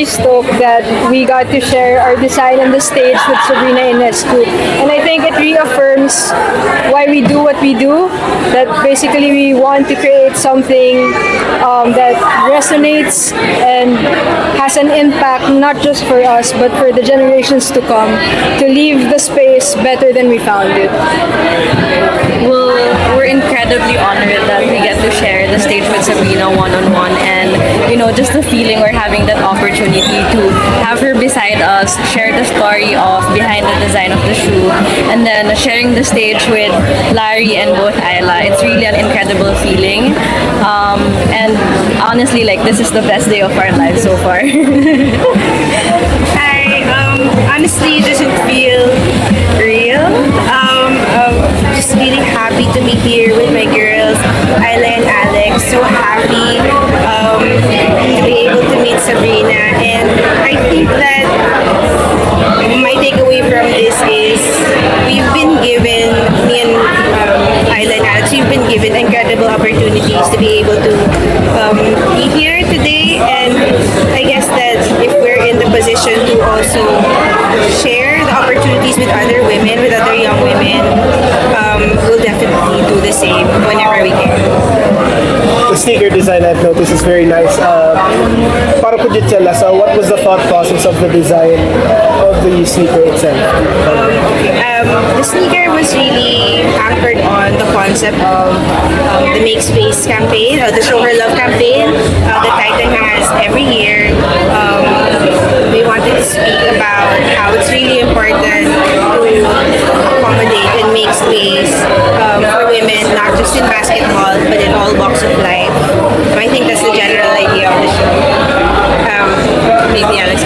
very stoked that we got to share our design on the stage with Sabrina Ionescu. And I think it reaffirms why we do what we do, that basically we want to create something that resonates and has an impact not just for us but for the generations to come, to leave the space better than we found it. Well, we're incredibly honored that we get to share the stage with Sabrina one-on-one, and just the feeling we're having that opportunity to have her beside us, share the story of behind the design of the shoe, and then sharing the stage with Lari and both Aila. It's really an incredible feeling, and honestly, this is the best day of our lives so far. Honestly, it doesn't feel real. Just really happy to be here with my girls, Aila and Alex. So happy to be able to meet Sabrina, and I think that my takeaway from this is we've been given, me and Aila and Alex, we've been given incredible opportunities to be able to be here today, and I guess that if we're in the position to also share the opportunities with other women, with other young women, we'll definitely do the same whenever we can. The sneaker design, I've noticed, is very nice. Could you tell us what was the thought process of the design of the sneaker itself? The sneaker was really anchored on the concept of the Make Space campaign, the Show Her Love campaign that Titan has every year. We wanted to speak about how it's really important to accommodate and make space for women, not just in basketball, but in all walks of life. I think that's the general idea of the show. Maybe Alex.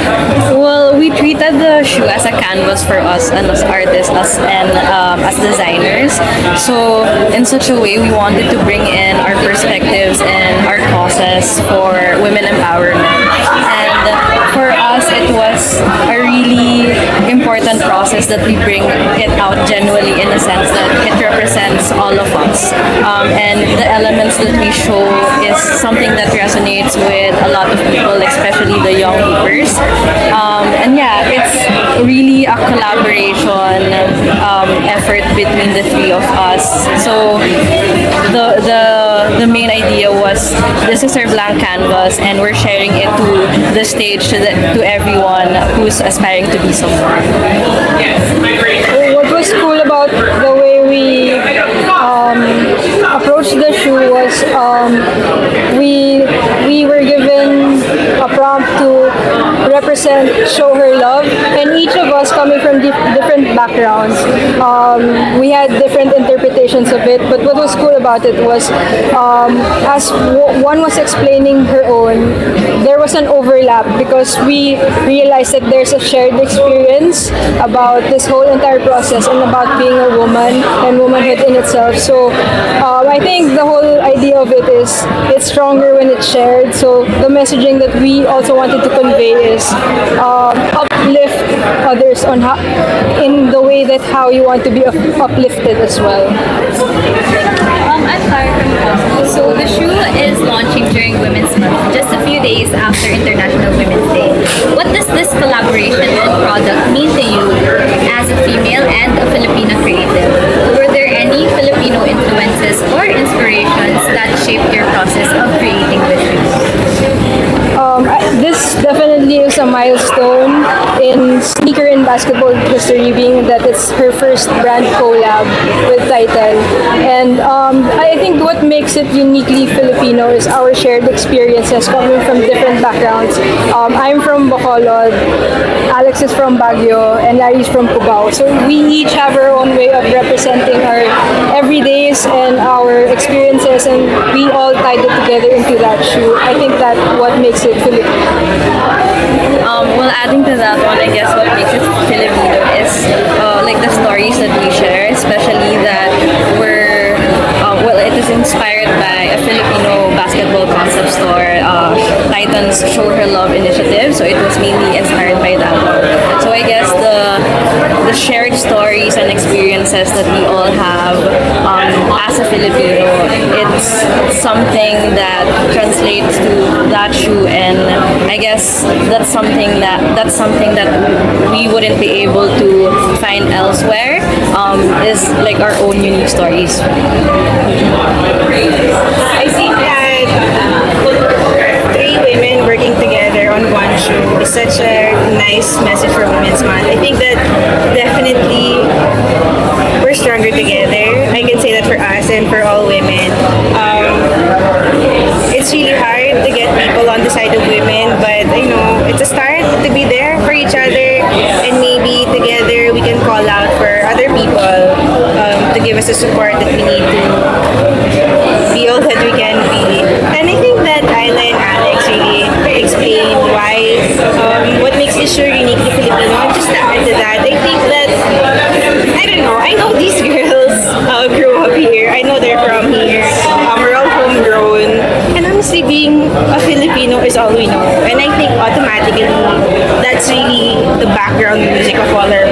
Well, we treated the shoe as a canvas for us and as artists as designers. So in such a way, we wanted to bring in our perspectives and our causes for women empowerment. And for us, it was a really important process that we bring it out genuinely, in a sense that it represents all of us. And the elements that we show is something that resonates with a lot of people, especially the young hoopers. And yeah, it's really a collaboration effort between the three of us. So the main idea was, this is our blank canvas and we're sharing it to the stage, to everyone who's aspiring to be someone. What was cool about the way we approached the shoe was we were given a prompt to represent Show Her Love, and each of us coming from different backgrounds, we had different interpretations of it. But what was cool about it was, as one was explaining her own, there was an overlap because we realized that there's a shared experience about this whole entire process and about being a woman and womanhood in itself. So I think the whole idea of it is it's stronger when it's shared. So the messaging that we also wanted to convey is uplift others on how, in the way that how you want to be uplifted as well. I'm Lari from Makati. So the shoe is launching during Women's Month, just a few days after International Women's Day. What does this collaboration and product mean to you as a female and a Filipino creative? Were there any Filipino influences or inspirations that shaped your process of creating the shoes? This definitely is a milestone in sneaker and basketball history, being that it's her first brand collab with Titan. And I think what makes it uniquely Filipino is our shared experiences coming from different backgrounds. I'm from Bacolod, Alex is from Baguio, and Larry's from Cubao. So we each have our own way of representing our everydays and our experiences, and we all tied it together into that shoe. I think that's what makes it Filipino. Well, adding to that one, I guess what makes it Filipino is the stories that we share, especially that it is inspired by a Filipino basketball concept store, Titan's Show Her Love initiative. So it was mainly inspired by that one. So I guess the shared stories and experiences differences that we all have as a Filipino. It's something that translates to that shoe, and I guess that's something that we wouldn't be able to find elsewhere. Is like our own unique stories. I think that three women working together on one shoe is such a nice message for Women's Month. I think that definitely we're stronger together. I can say that for us and for all women. It's really hard to get people on the side of women, but I know it's a start to be there for each other, and maybe together we can call out for other people to give us the support that we need to be all that we can be. And I think that Aila and Alex really explained why, what makes this show uniquely Filipino. And just to add to that, I think that, I don't know, I know these girls grew up here. I know they're from here. We're all homegrown. And honestly, being a Filipino is all we know. And I think automatically, that's really the background music of all our